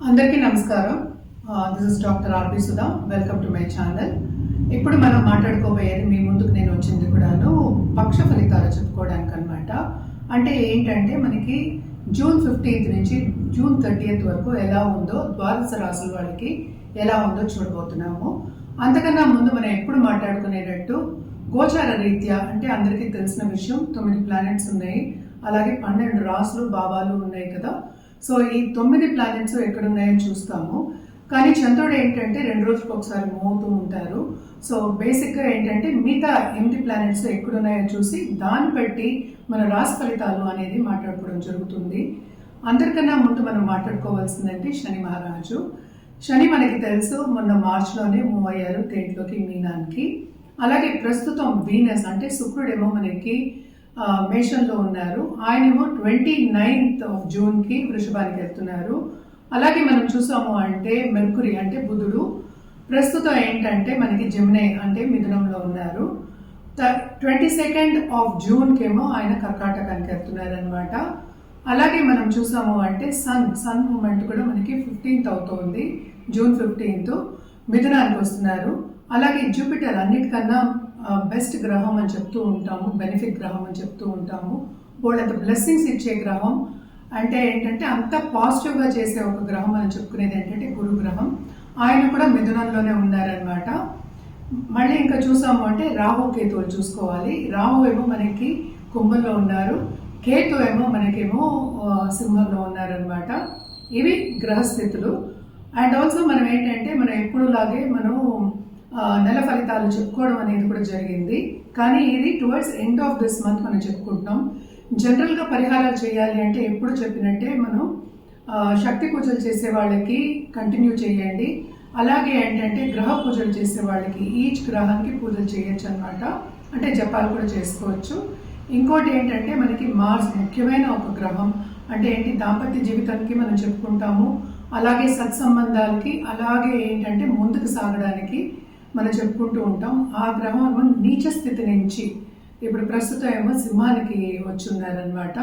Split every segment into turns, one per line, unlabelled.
అందరికీ నమస్కారం. This is doctor RP Sudha. Welcome to my channel. ఇప్పుడు మనం మాట్లాడుకోబోయేది మీ ముందుకు నేను వచ్చింది కూడాను పక్ష ఫలితాలు చెప్పుకోవడానికి అనమాట. అంటే ఏంటంటే మనకి జూన్ 15th నుంచి జూన్ 30th వరకు ఎలా ఉందో ద్వాదశ రాశుల వాళ్ళకి ఎలా ఉందో చూడబోతున్నాము. అంతకన్నా ముందు మనం ఎప్పుడు మాట్లాడుకునేటట్టు గోచార రీత్యా అంటే అందరికీ తెలిసిన విషయం 9 ప్లానెట్స్ ఉన్నాయి, అలాగే 12 రాసులు భావాలు ఉన్నాయి కదా. సో ఈ 9 ప్లానెట్స్ ఎక్కడున్నాయో చూస్తాము. కానీ చంద్రుడు ఏంటంటే 2 రోజులకు ఒకసారి మూవ్ అవుతూ ఉంటారు. సో బేసిక్గా ఏంటంటే మిగతా 8 ప్లానెట్స్ ఎక్కడున్నాయో చూసి దాన్ని బట్టి మన రాశి ఫలితాలు అనేది మాట్లాడుకోవడం జరుగుతుంది. అందరికన్నా ముందు మనం మాట్లాడుకోవాల్సిందంటే శని మహారాజు. శని మనకి తెలుసు మొన్న మార్చిలోనే మూవ్ అయ్యారు తేట్లోకి మీనానికి. అలాగే ప్రస్తుతం వీనస్ అంటే శుక్రుడేమో మనకి మేషంలో ఉన్నారు. ఆయనేమో 29th జూన్కి వృషభానికి వెళ్తున్నారు. అలాగే మనం చూసాము అంటే మెర్కురీ అంటే బుధుడు ప్రస్తుతం ఏంటంటే మనకి జెమిని అంటే మిథునంలో ఉన్నారు. 22nd జూన్కేమో ఆయన కర్కాటకానికి వెళ్తున్నారు అనమాట. అలాగే మనం చూసాము అంటే సన్ మూమెంట్ కూడా మనకి 15th అవుతుంది, జూన్ 15th మిథునానికి వస్తున్నారు. అలాగే జూపిటర్ అన్నిటికన్నా బెస్ట్ గ్రహం అని చెప్తూ ఉంటాము, బెనిఫిట్ గ్రహం అని చెప్తూ ఉంటాము. వాళ్ళంత బ్లెస్సింగ్స్ ఇచ్చే గ్రహం అంటే ఏంటంటే అంత పాజిటివ్గా చేసే ఒక గ్రహం అని చెప్పుకునేది ఏంటంటే గురు గ్రహం. ఆయన కూడా మిథునంలోనే ఉన్నారనమాట. మళ్ళీ ఇంకా చూసాము అంటే రాహు కేతువులు చూసుకోవాలి. రాహు ఏమో మనకి కుంభంలో ఉన్నారు, కేతు ఏమో మనకేమో సింహంలో ఉన్నారనమాట. ఇవి గ్రహస్థితులు. అండ్ ఆల్సో మనం ఏంటంటే మనం ఎప్పుడులాగే మనం నెల ఫలితాలు చెప్పుకోవడం అనేది కూడా జరిగింది. కానీ ఇది towards end of this month మనం చెప్పుకుంటున్నాం. జనరల్గా పరిహారాలు చేయాలి అంటే ఎప్పుడు చెప్పినట్టే మనం శక్తి పూజలు చేసే వాళ్ళకి కంటిన్యూ చేయండి. అలాగే ఏంటంటే గ్రహ పూజలు చేసే వాళ్ళకి ఈచ్ గ్రహానికి పూజలు చేయొచ్చు అనమాట. అంటే జపాలు కూడా చేసుకోవచ్చు. ఇంకోటి ఏంటంటే మనకి మార్స్ ముఖ్యమైన ఒక గ్రహం. అంటే ఏంటి దాంపత్య జీవితానికి మనం చెప్పుకుంటాము, అలాగే సత్సంబంధాలకి, అలాగే ఏంటంటే ముందుకు సాగడానికి మనం చెప్పుకుంటూ ఉంటాం. ఆ గ్రహం నీచ స్థితి నుంచి ఇప్పుడు ప్రస్తుతం ఏమో సింహానికి వచ్చి ఉన్నారనమాట.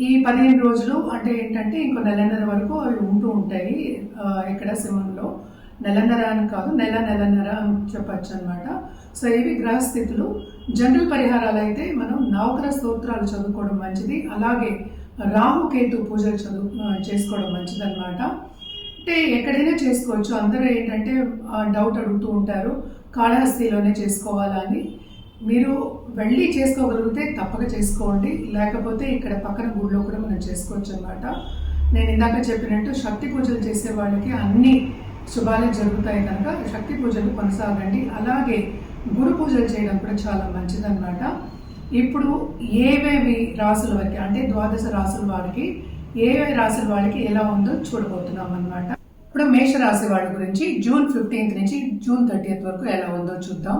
ఈ 15 రోజులు అంటే ఏంటంటే ఇంకో నెలన్నర వరకు అవి ఉంటూ ఉంటాయి ఇక్కడ సింహంలో. నెలన్నర అని కాదు, నెలన్నర అని చెప్పచ్చు అనమాట. సో ఇవి గ్రహస్థితులు. జనరల్ పరిహారాలు అయితే మనం నవగ్రహ స్తోత్రాలు చదువుకోవడం మంచిది. అలాగే రాహుకేతు పూజలు చేసుకోవడం మంచిది అనమాట. అంటే ఎక్కడైనా చేసుకోవచ్చు. అందరూ ఏంటంటే డౌట్ అడుగుతూ ఉంటారు కాళహస్తిలోనే చేసుకోవాలా అని. మీరు వెళ్ళి చేసుకోగలిగితే తప్పక చేసుకోండి, లేకపోతే ఇక్కడ పక్కన గుడిలో కూడా మనం చేసుకోవచ్చు అనమాట. నేను ఇందాక చెప్పినట్టు శక్తి పూజలు చేసే వాళ్ళకి అన్ని శుభాలే జరుగుతాయి కనుక శక్తి పూజలు కొనసాగండి. అలాగే గురు పూజలు చేయడం కూడా చాలా మంచిదన్నమాట. ఇప్పుడు ఏవేవి రాసుల వారికి అంటే ద్వాదశ రాసుల వారికి ఏవే రాసుల వాళ్ళకి ఎలా ఉందో చూడబోతున్నాం అనమాట. ఇప్పుడు మేషరాశి వాళ్ళ గురించి జూన్ 15th నుంచి జూన్ 30th వరకు ఎలా ఉందో చూద్దాం.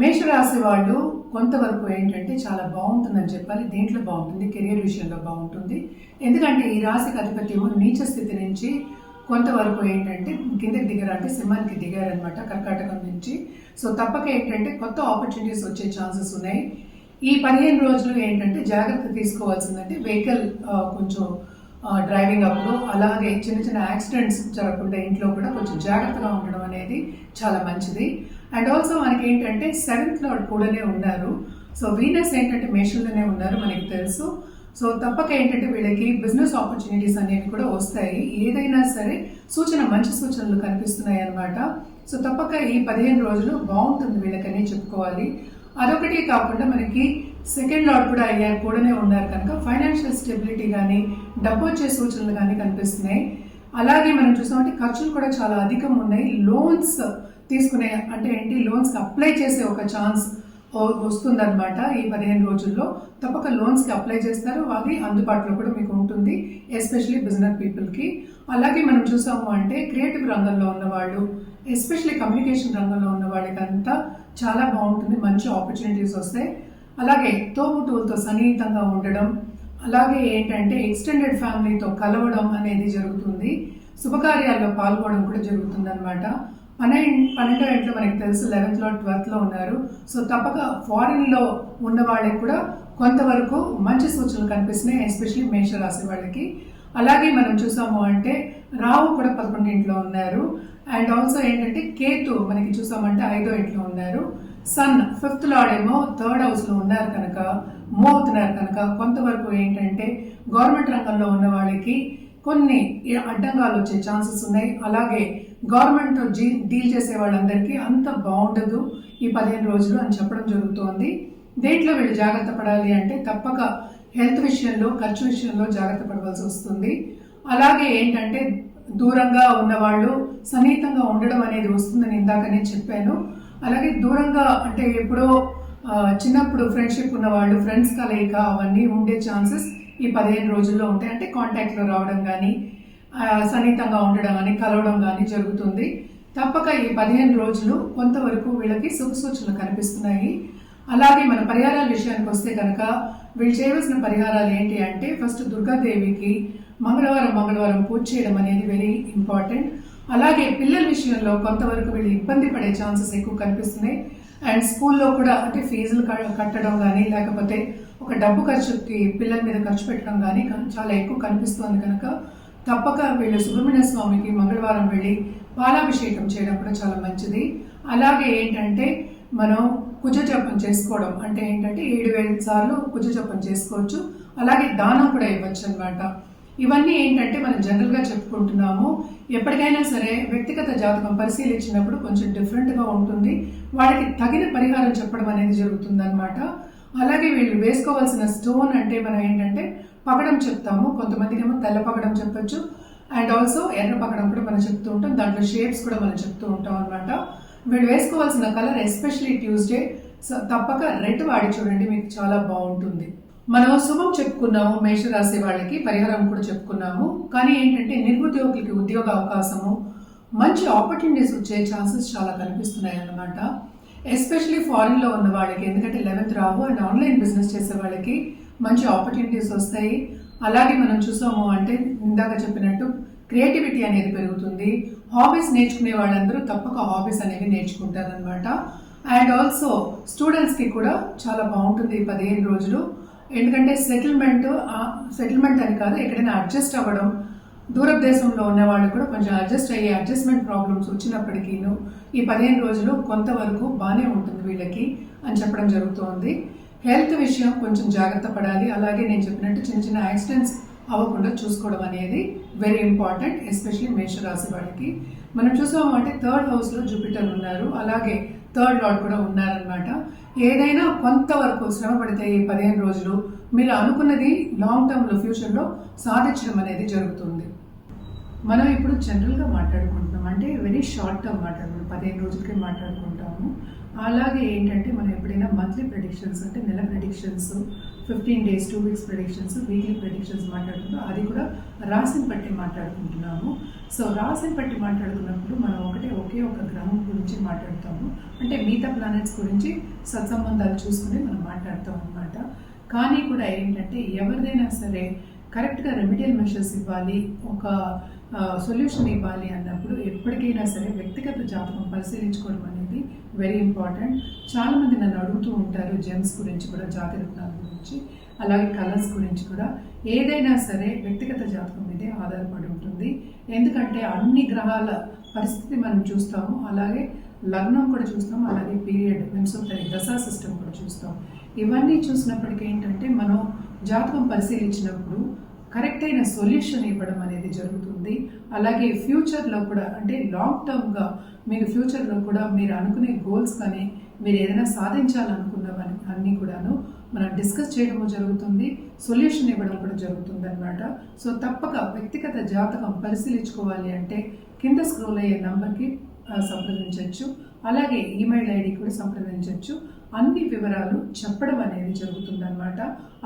మేషరాశి వాళ్ళు కొంతవరకు ఏంటంటే చాలా బాగుంటుందని చెప్పాలి. దేంట్లో బాగుంటుంది? కెరియర్ విషయంలో బాగుంటుంది. ఎందుకంటే ఈ రాశికి అధిపత్యము నీచ స్థితి నుంచి కొంతవరకు ఏంటంటే కిందకి దిగారు, అంటే సింహానికి దిగారనమాట కర్కాటకం నుంచి. సో తప్పక ఏంటంటే కొత్త ఆపర్చునిటీస్ వచ్చే ఛాన్సెస్ ఉన్నాయి. ఈ 15 రోజులు ఏంటంటే జాగ్రత్త తీసుకోవాల్సిందంటే వెహికల్ కొంచెం డ్రైవింగ్ అప్పుడు, అలాగే చిన్న చిన్న యాక్సిడెంట్స్ జరగకుండా ఇంట్లో కూడా కొంచెం జాగ్రత్తగా ఉండడం అనేది చాలా మంచిది. అండ్ ఆల్సో మనకి ఏంటంటే 7th లార్డ్ కూడానే ఉన్నారు. సో వీనస్ ఏంటంటే మేషంలోనే ఉన్నారు మనకి తెలుసు. సో తప్పక ఏంటంటే వీళ్ళకి బిజినెస్ ఆపర్చునిటీస్ అనేవి కూడా వస్తాయి. ఏదైనా సరే మంచి సూచనలు కనిపిస్తున్నాయి అనమాట. సో తప్పక ఈ 15 రోజులు బాగుంటుంది వీళ్ళకనే చెప్పుకోవాలి. అదొకటి కాకుండా మనకి 2nd లార్డ్ కూడా అయ్యారు, కూడానే ఉన్నారు కనుక ఫైనాన్షియల్ స్టెబిలిటీ కానీ డబ్బు వచ్చే సూచనలు కానీ కనిపిస్తున్నాయి. అలాగే మనం చూసామంటే ఖర్చులు కూడా చాలా అధికం ఉన్నాయి. లోన్స్ తీసుకునే అంటే ఏంటి లోన్స్కి అప్లై చేసే ఒక ఛాన్స్ వస్తుందన్నమాట. ఈ 15 రోజుల్లో తప్పక లోన్స్కి అప్లై చేస్తారు, అది అందుబాటులో కూడా మీకు ఉంటుంది, ఎస్పెషలీ బిజినెస్ పీపుల్కి. అలాగే మనం చూసాము అంటే క్రియేటివ్ రంగంలో ఉన్నవాళ్ళు, ఎస్పెషలీ కమ్యూనికేషన్ రంగంలో ఉన్న వాళ్ళకంతా చాలా బాగుంటుంది, మంచి ఆపర్చునిటీస్ వస్తాయి. అలాగే తోబుట్టువులతో సన్నిహితంగా ఉండడం, అలాగే ఏంటంటే ఎక్స్టెండెడ్ ఫ్యామిలీతో కలవడం అనేది జరుగుతుంది. శుభకార్యాల్లో పాల్గొనడం కూడా జరుగుతుంది అనమాట. 12వ ఇంట్లో మనకి తెలుసు 11th లార్డ్ 12th లో ఉన్నారు. సో తప్పక ఫారిన్లో ఉన్న వాళ్ళకి కూడా కొంతవరకు మంచి సూచనలు కనిపిస్తున్నాయి, ఎస్పెషలీ మేషరాశి వాళ్ళకి. అలాగే మనం చూసాము అంటే రావు కూడా 11వ ఇంట్లో ఉన్నారు. అండ్ ఆల్సో ఏంటంటే కేతు మనకి చూసామంటే 5వ ఇంట్లో ఉన్నారు. సన్ 5th లార్డ్ ఏమో 3rd హౌస్ లో ఉన్నారు కనుక మూవ్ అవుతున్నారు కనుక కొంతవరకు ఏంటంటే గవర్నమెంట్ రంగంలో ఉన్న వాళ్ళకి కొన్ని అడ్డంగాలు వచ్చే ఛాన్సెస్ ఉన్నాయి. అలాగే గవర్నమెంట్ డీల్ చేసే వాళ్ళందరికీ అంత బాగుండదు ఈ 15 రోజులు అని చెప్పడం జరుగుతోంది. దేంట్లో వీళ్ళు జాగ్రత్త పడాలి అంటే తప్పక హెల్త్ విషయంలో, ఖర్చు విషయంలో జాగ్రత్త పడవలసి వస్తుంది. అలాగే ఏంటంటే దూరంగా ఉన్నవాళ్ళు సన్నిహితంగా ఉండడం అనేది వస్తుందని ఇందాకనే చెప్పాను. అలాగే దూరంగా అంటే ఎప్పుడో చిన్నప్పుడు ఫ్రెండ్షిప్ ఉన్న వాళ్ళు, ఫ్రెండ్స్ కలయిక అవన్నీ ఉండే ఛాన్సెస్ ఈ 15 రోజుల్లో ఉంటాయి. అంటే కాంటాక్ట్లో రావడం కానీ, సన్నిహితంగా ఉండడం కానీ, కలవడం కానీ జరుగుతుంది. తప్పక ఈ 15 రోజులు కొంతవరకు వీళ్ళకి శుభ సూచనలు కనిపిస్తున్నాయి. అలాగే మన పరిహారాల విషయానికి వస్తే కనుక వీళ్ళు చేయవలసిన పరిహారాలు ఏంటి అంటే ఫస్ట్ దుర్గాదేవికి మంగళవారం పూజ చేయడం అనేది వెరీ ఇంపార్టెంట్. అలాగే పిల్లల విషయంలో కొంతవరకు వీళ్ళు ఇబ్బంది పడే ఛాన్సెస్ ఎక్కువ కనిపిస్తున్నాయి. అండ్ స్కూల్లో కూడా అంటే ఫీజులు కట్టడం కానీ, లేకపోతే ఒక డబ్బు ఖర్చుకి పిల్లల మీద ఖర్చు పెట్టడం కానీ చాలా ఎక్కువ కనిపిస్తుంది కనుక తప్పక వీళ్ళు సుబ్రహ్మణ్య స్వామికి మంగళవారం వెళ్ళి పాలాభిషేకం చేయడం కూడా చాలా మంచిది. అలాగే ఏంటంటే మనం కుజ జపం చేసుకోవడం అంటే ఏంటంటే 7,000 సార్లు కుజ జపం చేసుకోవచ్చు. అలాగే దానం కూడా ఇవ్వచ్చు అనమాట. ఇవన్నీ ఏంటంటే మనం జనరల్గా చెప్పుకుంటున్నాము. ఎప్పటికైనా సరే వ్యక్తిగత జాతకం పరిశీలించినప్పుడు కొంచెం డిఫరెంట్గా ఉంటుంది. వాళ్ళకి తగిన పరిహారం చెప్పడం అనేది జరుగుతుందన్నమాట. అలాగే వీళ్ళు వేసుకోవాల్సిన స్టోన్ అంటే మనం ఏంటంటే పగడం చెప్తాము. కొంతమందికి ఏమో తెల్ల పగడం చెప్పచ్చు. అండ్ ఆల్సో ఎర్ర పగడం కూడా మనం చెప్తూ ఉంటాం. దాంట్లో షేప్స్ కూడా మనం చెప్తూ ఉంటాం అనమాట. వీళ్ళు వేసుకోవాల్సిన కలర్ ఎస్పెషలీ ట్యూస్డే తప్పక రెడ్ వాడి చూడండి, మీకు చాలా బాగుంటుంది. మనం శుభం చెప్పుకున్నాము, మేషరాశి వాళ్ళకి పరిహారం కూడా చెప్పుకున్నాము. కానీ ఏంటంటే నిరుద్యోగులకి ఉద్యోగ అవకాశము, మంచి ఆపర్చునిటీస్ వచ్చే ఛాన్సెస్ చాలా కనిపిస్తున్నాయి అన్నమాట. ఎస్పెషలీ ఫారిన్లో ఉన్న వాళ్ళకి, ఎందుకంటే 11th Rao and online business చేసే వాళ్ళకి మంచి ఆపర్చునిటీస్ వస్తాయి. అలాగే మనం చూసాము అంటే ఇందాక చెప్పినట్టు క్రియేటివిటీ అనేది పెరుగుతుంది. హాబీస్ నేర్చుకునే వాళ్ళందరూ తప్పక హాబీస్ అనేవి నేర్చుకుంటారనమాట. అండ్ ఆల్సో స్టూడెంట్స్కి కూడా చాలా బాగుంటుంది ఈ 15 రోజులు. ఎందుకంటే సెటిల్మెంట్ అని కాదు, ఎక్కడైనా అడ్జస్ట్ అవ్వడం, దూరదేశంలో ఉన్న వాళ్ళు కూడా కొంచెం అడ్జస్ట్మెంట్ ప్రాబ్లమ్స్ వచ్చినప్పటికీ ఈ 15 రోజులు కొంతవరకు బాగానే ఉంటుంది వీళ్ళకి అని చెప్పడం జరుగుతోంది. హెల్త్ విషయం కొంచెం జాగ్రత్త పడాలి. అలాగే నేను చెప్పినట్టు చిన్న చిన్న యాక్సిడెంట్స్ అవ్వకుండా చూసుకోవడం అనేది వెరీ ఇంపార్టెంట్, ఎస్పెషలీ మేషరాశి వాళ్ళకి. మనం చూసాము అంటే 3rd హౌస్లో జూపిటర్ ఉన్నారు, అలాగే 3rd లార్డ్ కూడా ఉన్నారనమాట. ఏదైనా కొంతవరకు శ్రమ పడితే ఈ 15 రోజులు మీరు అనుకున్నది లాంగ్ టర్మ్లో ఫ్యూచర్లో సాధించడం అనేది జరుగుతుంది. మనం ఇప్పుడు జనరల్గా మాట్లాడుకుంటున్నాం అంటే వెరీ షార్ట్ టర్మ్ మాట్లాడుకుంటాం, 15 రోజులకే మాట్లాడుకుంటాము. అలాగే ఏంటంటే మనం ఎప్పుడైనా మంత్లీ ప్రెడిక్షన్స్ అంటే నెల predictions, 15 days 2 weeks predictions, weekly predictions మాట్లాడుకుంటాం. అది కూడా రాశిని బట్టి మాట్లాడుకుంటున్నాము. సో రాశిని బట్టి మాట్లాడుకున్నప్పుడు మనం ఒకే ఒక గ్రహం గురించి మాట్లాడతాము. అంటే మిగతా ప్లానెట్స్ గురించి సత్సంబంధాలు చూసుకుని మనం మాట్లాడతాం అనమాట. కానీ కూడా ఏంటంటే ఎవరిదైనా సరే కరెక్ట్గా రెమిడియల్ మెషర్స్ ఇవ్వాలి, ఒక సొల్యూషన్ ఇవ్వాలి అన్నప్పుడు ఎప్పటికైనా సరే వ్యక్తిగత జాతకం పరిశీలించుకోవడం అనేది వెరీ ఇంపార్టెంట్. చాలామంది నన్ను అడుగుతూ ఉంటారు జెమ్స్ గురించి కూడా, జాతిరత్నాల గురించి, అలాగే కలర్స్ గురించి కూడా. ఏదైనా సరే వ్యక్తిగత జాతకం మీదే ఆధారపడి ఉంటుంది. ఎందుకంటే అన్ని గ్రహాల పరిస్థితి మనం చూస్తాము, అలాగే లగ్నం కూడా చూస్తాం, అలాగే పీరియడ్ వెంశోత్తరి దశా సిస్టమ్ కూడా చూస్తాం. ఇవన్నీ చూసినప్పటికీ ఏంటంటే మనం జాతకం పరిశీలించినప్పుడు కరెక్ట్ అయిన సొల్యూషన్ ఇవ్వడం అనేది జరుగుతుంది. అలాగే ఫ్యూచర్లో కూడా అంటే లాంగ్ టర్మ్గా మీరు ఫ్యూచర్లో కూడా మీరు అనుకునే గోల్స్ కానీ మీరు ఏదైనా సాధించాలనుకున్నవన్నీ అన్నీ కూడాను మనం డిస్కస్ చేయడము జరుగుతుంది, సొల్యూషన్ ఇవ్వడం కూడా జరుగుతుంది అనమాట. సో తప్పక వ్యక్తిగత జాతకం పరిశీలించుకోవాలి అంటే కింద స్క్రోల్ అయ్యే నంబర్కి సంప్రదించవచ్చు, అలాగే ఈమెయిల్ ఐడి కూడా సంప్రదించవచ్చు. అన్ని వివరాలు చెప్పడం అనేది జరుగుతుందన్నమాట.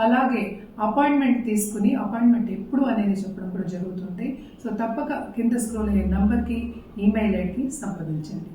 అలాగే అపాయింట్మెంట్ తీసుకుని అపాయింట్మెంట్ ఎప్పుడు అనేది చెప్పడం కూడా జరుగుతుంది. సో తప్పక కింద స్క్రోల్ అయ్యే నంబర్కి, ఈమెయిల్ ఐడికి సంప్రదించండి.